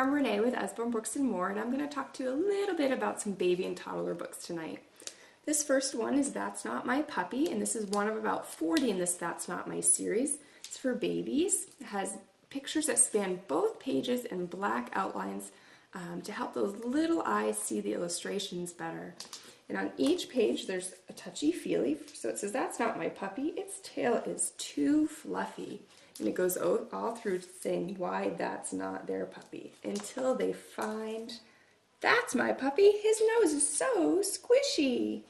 I'm Renee with Usborne Books and More, and I'm going to talk to you a little bit about some baby and toddler books tonight. This first one is That's Not My Puppy, and this is one of about 40 in this That's Not My series. It's for babies. It has pictures that span both pages and black outlines to help those little eyes see the illustrations better. And on each page there's a touchy-feely, so it says, "That's not my puppy, its tail is too fluffy." And it goes all through saying why that's not their puppy, until they find, "That's my puppy, his nose is so squishy."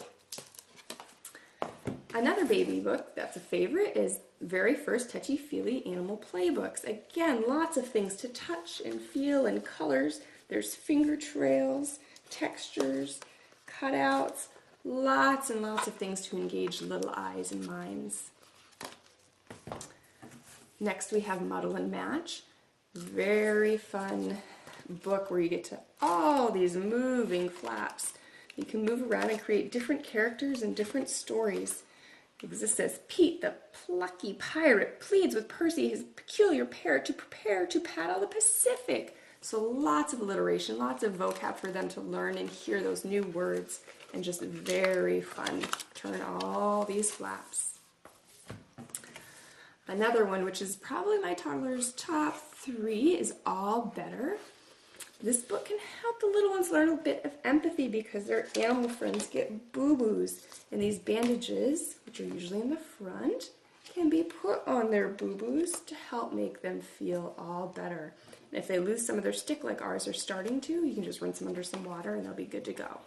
Another baby book that's a favorite is Very First Touchy-Feely Animal Playbooks. Again, lots of things to touch and feel and colors. There's finger trails, textures, cutouts, lots and lots of things to engage little eyes and minds. Next we have Muddle and Match. Very fun book where you get to all these moving flaps. You can move around and create different characters and different stories. This says, "Pete, the plucky pirate, pleads with Percy, his peculiar parrot, to prepare to paddle the Pacific." So lots of alliteration, lots of vocab for them to learn and hear those new words, and just very fun. Turn all these flaps. Another one, which is probably my toddler's top 3, is All Better. This book can help the little ones learn a bit of empathy because their animal friends get boo-boos. And these bandages, which are usually in the front, can be put on their boo-boos to help make them feel all better. And if they lose some of their stick like ours are starting to, you can just rinse them under some water and they'll be good to go.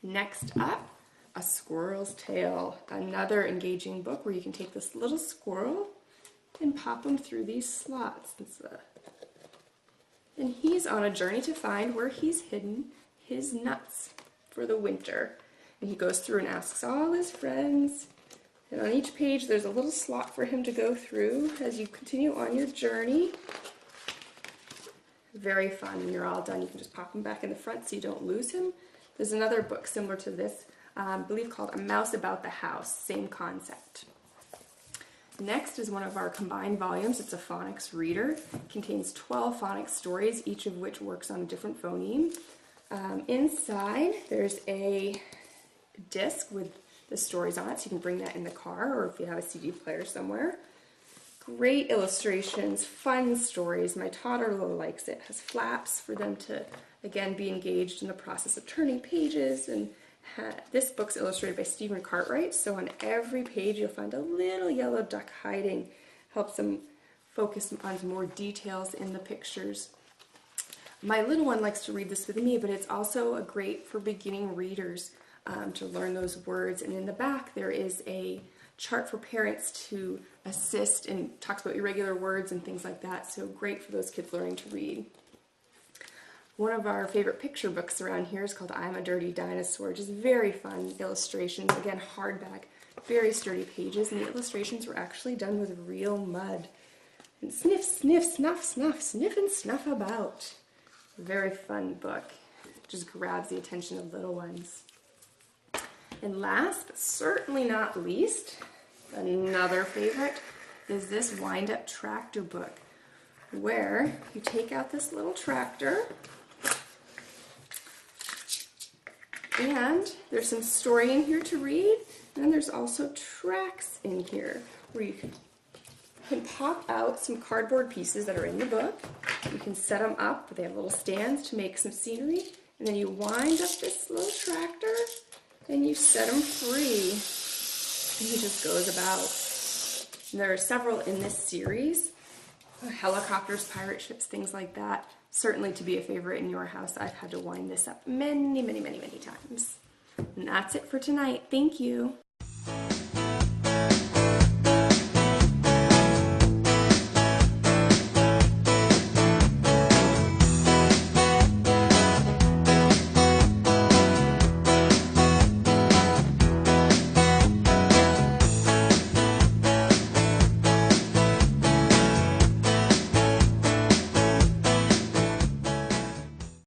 Next up, A Squirrel's Tale, another engaging book where you can take this little squirrel and pop him through these slots. And he's on a journey to find where he's hidden his nuts for the winter. And he goes through and asks all his friends. And on each page there's a little slot for him to go through as you continue on your journey. Very fun. When you're all done, you can just pop him back in the front so you don't lose him. There's another book similar to this, I believe called A Mouse About the House, same concept. Next is one of our combined volumes. It's a phonics reader. It contains 12 phonics stories, each of which works on a different phoneme. Inside there's a disc with the stories on it, so you can bring that in the car or if you have a CD player somewhere. Great illustrations, fun stories. My toddler likes it. It has flaps for them to, again, be engaged in the process of turning pages. And this book's illustrated by Stephen Cartwright, so on every page you'll find a little yellow duck hiding. Helps them focus on more details in the pictures. My little one likes to read this with me, but it's also great for beginning readers to learn those words. And in the back there is a chart for parents to assist and talks about irregular words and things like that, so great for those kids learning to read. One of our favorite picture books around here is called I'm a Dirty Dinosaur. Just very fun illustrations, again hardback, very sturdy pages, and the illustrations were actually done with real mud. And sniff, sniff, snuff, snuff, sniff and snuff about. Very fun book. Just grabs the attention of little ones. And last, but certainly not least, another favorite is this wind-up tractor book, where you take out this little tractor, and there's some story in here to read, and then there's also tracks in here where you can pop out some cardboard pieces that are in the book. You can set them up, they have little stands to make some scenery, and then you wind up this little tractor and you set him free, and he just goes about. And there are several in this series, helicopters, pirate ships, things like that. Certainly to be a favorite in your house. I've had to wind this up many, many, many, many times. And that's it for tonight. Thank you.